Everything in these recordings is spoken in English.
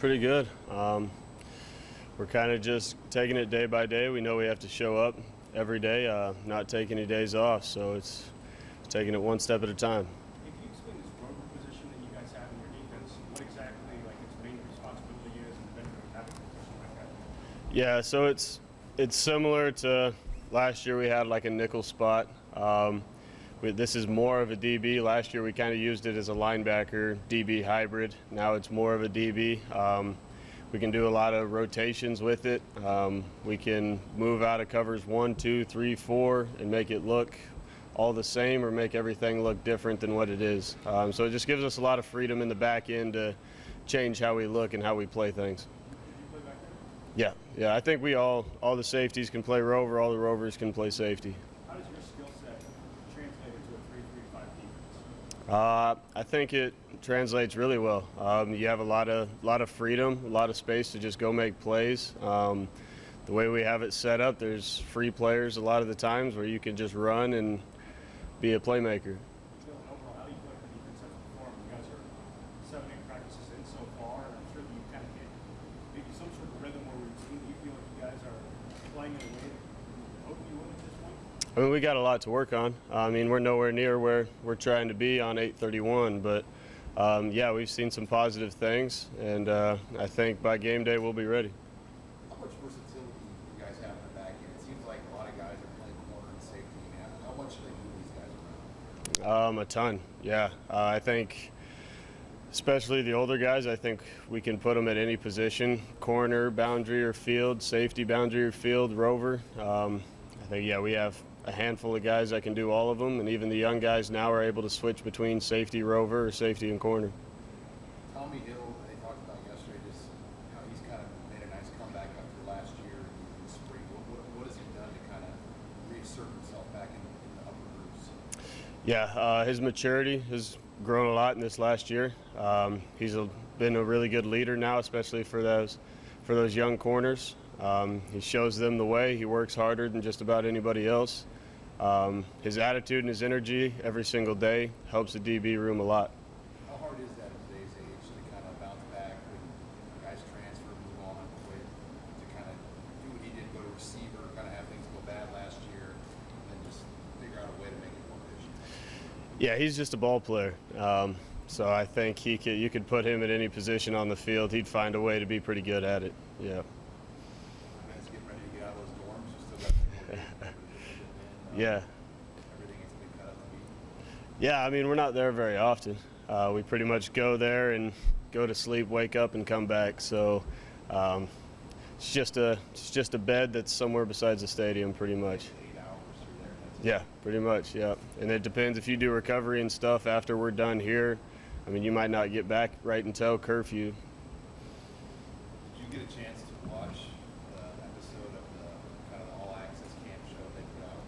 pretty good. We're kind of just taking it day by day. We know we have to show up every day, not take any days off, so it's taking it one step at a time. If you explain this rover position that you guys have in your defense, what exactly its main responsibility is and benefit of having a position like that? Yeah, so it's similar to last year we had like a nickel spot. This is more of a DB. Last year we kind of used it as a linebacker DB hybrid. Now it's more of a DB. We can do a lot of rotations with it. We can move out of covers 1, 2, 3, 4 and make it look all the same or make everything look different than what it is. So it just gives us a lot of freedom in the back end to change how we look and how we play things. Yeah, I think all the safeties can play rover, all the rovers can play safety. How does your skill set translate into a 3-3-5 defense? I think it translates really well. You have a lot of freedom, a lot of space to just go make plays. The way we have it set up, there's free players a lot of the times where you can just run and be a playmaker. Overall, how do you feel like the defense has performed? You guys are 7, 8 practices in so far, and I'm sure that you kind of hit maybe some sort of rhythm or routine. Do you feel like you guys are playing in a way that you hope you will at this point? I mean, we got a lot to work on. I mean, we're nowhere near where we're trying to be on 8/31, but yeah, we've seen some positive things, and I think by game day we'll be ready. How much versatility you guys have in the back end? It seems like a lot of guys are playing corner and safety. How much do they move these guys around? A ton, yeah. I think, especially the older guys, I think we can put them at any position: corner, boundary or field, safety, boundary or field, rover. I think, yeah, we have a handful of guys that can do all of them, and even the young guys now are able to switch between safety, rover, or safety and corner. Tommy Hill, they talked about yesterday, just how he's kind of made a nice comeback after last year in the spring. What has he done to kind of reassert himself back in the upper groups? Yeah, his maturity has grown a lot in this last year. He's been a really good leader now, especially for those young corners. He shows them the way. He works harder than just about anybody else. His attitude and his energy every single day helps the DB room a lot. How hard is that at today's age to kind of bounce back when guys transfer, move on, to kind of do what he did, go to receiver, kind of have things go bad last year, and then just figure out a way to make it more efficient? Yeah, he's just a ball player. So I think you could put him at any position on the field. He'd find a way to be pretty good at it. Yeah. Guys getting ready to get out of those dorms, you still got some more Yeah. everything is being cut up to be. Yeah, I mean, we're not there very often. We pretty much go there and go to sleep, wake up, and come back. So it's just a bed that's somewhere besides the stadium, pretty much. 8 hours through there. That's Yeah, pretty much. Yeah, and it depends if you do recovery and stuff after we're done here. I mean, you might not get back right until curfew. Did you get a chance to watch the episode of the kind of the All Access Camp show they put out?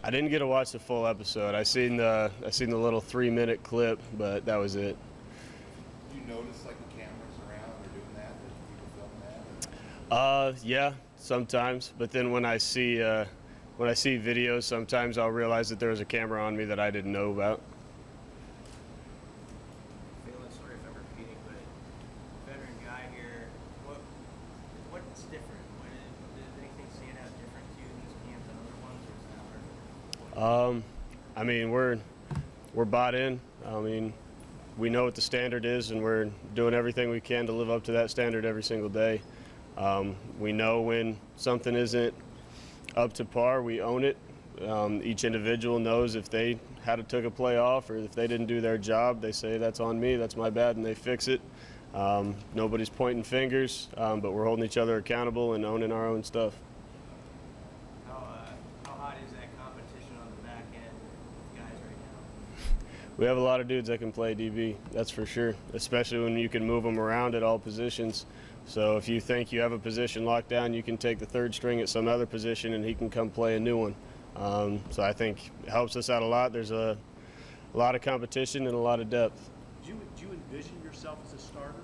I didn't get to watch the full episode. I seen the little 3-minute clip, but that was it. Did you notice like the cameras around when they're doing that people film that? Yeah, sometimes. But then when I see videos, sometimes I'll realize that there was a camera on me that I didn't know about. Phalen, sorry if I'm repeating, but veteran guy here, what's different? Did anything stand out different to you in this camp than other ones, or is that hard? I mean, we're bought in. I mean, we know what the standard is, and we're doing everything we can to live up to that standard every single day. We know when something isn't up to par, we own it. Each individual knows if they took a play off or if they didn't do their job, they say that's on me, that's my bad, and they fix it. Nobody's pointing fingers, but we're holding each other accountable and owning our own stuff. How hot is that competition on the back end with guys right now? We have a lot of dudes that can play DB, that's for sure, especially when you can move them around at all positions. So if you think you have a position locked down, you can take the third string at some other position and he can come play a new one. So I think it helps us out a lot. There's a lot of competition and a lot of depth. Do you envision yourself as a starter?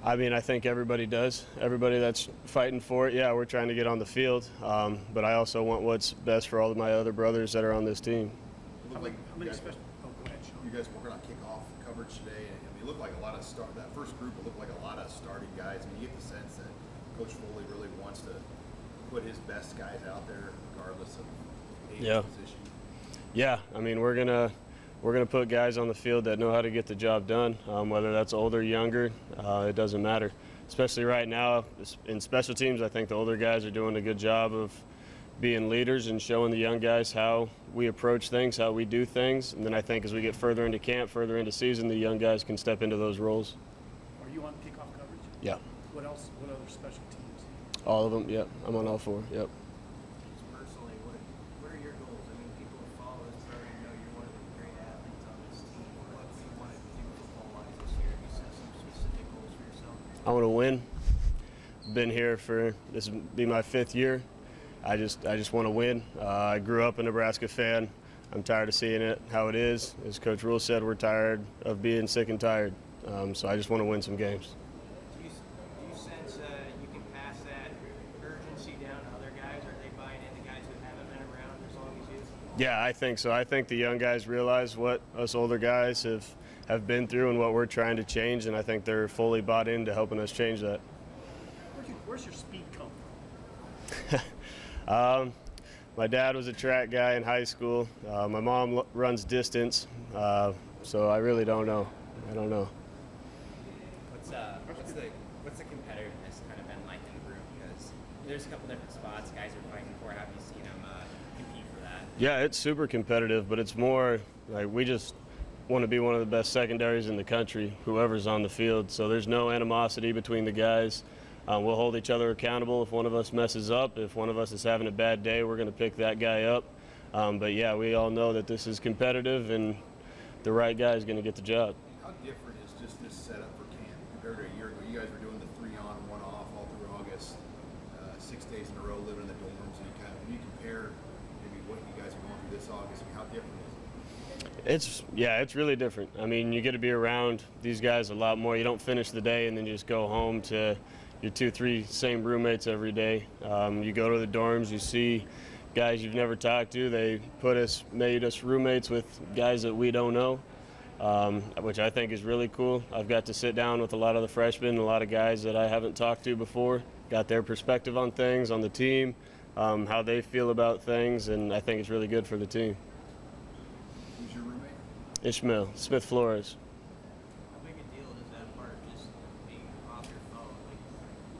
I mean, I think everybody does. Everybody that's fighting for it, yeah, we're trying to get on the field. But I also want what's best for all of my other brothers that are on this team. How many special? Oh, go ahead, Sean. you guys working on kickoff coverage today, and it looked like a lot of that first group. It looked like a lot of starting guys. I mean, you get the sense that Coach Foley really wants to put his best guys out there, regardless of age Yeah. position. Yeah, I mean we're gonna put guys on the field that know how to get the job done, whether that's older, younger, it doesn't matter. Especially right now in special teams, I think the older guys are doing a good job of being leaders and showing the young guys how we approach things, how we do things. And then I think as we get further into camp, further into season, the young guys can step into those roles. Are you on kickoff coverage? Yeah, What else? What other special teams? all of them. Yep, I'm on all four. Yep. Just personally, what are your goals? I mean, people who follow this program know you're one of the great athletes on this team. What do you want to do football-wise this year? Have you set some specific goals for yourself? I want to win. Been here for this will be my 5th year. I just want to win. I grew up a Nebraska fan. I'm tired of seeing it how it is. As Coach Rule said, we're tired of being sick and tired. So I just want to win some games. Do you sense you can pass that urgency down to other guys? Are they buying into guys who haven't been around as long as you? Yeah, I think so. I think the young guys realize what us older guys have been through and what we're trying to change, and I think they're fully bought into helping us change that. Where's your speed come from? My dad was a track guy in high school. My mom runs distance, so I really don't know. I don't know. What's the competitiveness kind of been like in the group? Because there's a couple different spots guys are fighting for. Have you seen them compete for that? Yeah, it's super competitive, but it's more like we just want to be one of the best secondaries in the country, whoever's on the field. So there's no animosity between the guys. We'll hold each other accountable if one of us messes up. If one of us is having a bad day, we're going to pick that guy up. But yeah, we all know that this is competitive and the right guy is going to get the job. How different is just this setup for camp compared to a year ago? You guys were doing the 3-on, 1-off all through August, 6 days in a row, living in the dorms. And when you compare maybe what you guys are going through this August, how different is it? It's really different. I mean, you get to be around these guys a lot more. You don't finish the day and then just go home to your 2-3 same roommates every day. You go to the dorms, you see guys you've never talked to. They made us roommates with guys that we don't know, which I think is really cool. I've got to sit down with a lot of the freshmen, a lot of guys that I haven't talked to before, got their perspective on things, on the team, how they feel about things, and I think it's really good for the team. Who's your roommate? Ishmael Smith Flores. How big a deal is that part, just being off your phone? Like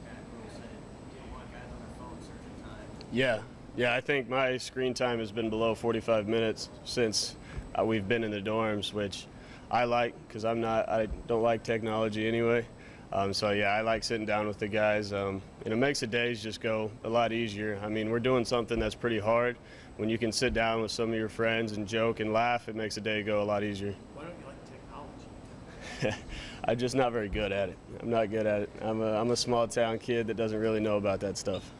kind of Rule said, you don't want guys on their phone certain times. Yeah, I think my screen time has been below 45 minutes since we've been in the dorms, which I like because I don't like technology anyway. So yeah, I like sitting down with the guys, and it makes the days just go a lot easier. I mean, we're doing something that's pretty hard. When you can sit down with some of your friends and joke and laugh, it makes the day go a lot easier. Why don't you like technology? I'm just not very good at it. I'm not good at it. I'm a small town kid that doesn't really know about that stuff.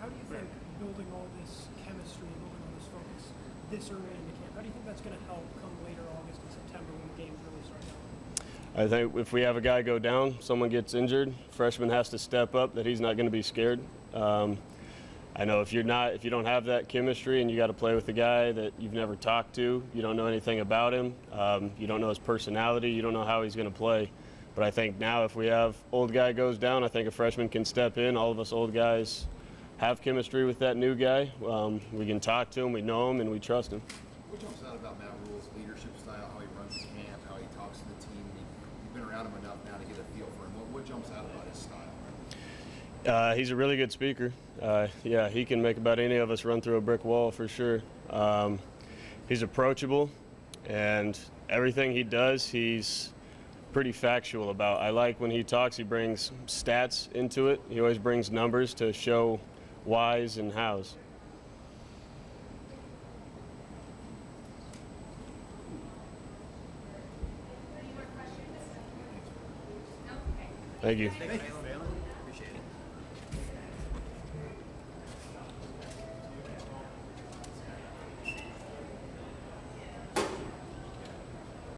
How do you think building all this chemistry, building all this focus this early in the camp, how do you think that's going to help come later August and September when the games really start out? I think if we have a guy go down, someone gets injured, freshman has to step up, that he's not going to be scared. I know if you don't have that chemistry and you got to play with a guy that you've never talked to, you don't know anything about him, you don't know his personality, you don't know how he's going to play. But I think now if we have old guy goes down, I think a freshman can step in. All of us old guys have chemistry with that new guy. We can talk to him, we know him, and we trust him. What jumps out about Matt Rule's leadership style, how he runs his camp, how he talks to the team? You've been around him enough now to get a feel for him. What jumps out about his style? He's a really good speaker. Yeah, he can make about any of us run through a brick wall for sure. He's approachable, and everything he does, he's pretty factual about. I like when he talks, he brings stats into it. He always brings numbers to show whys and hows. Any more questions? No? Okay. Thank you. Thanks, Phalen.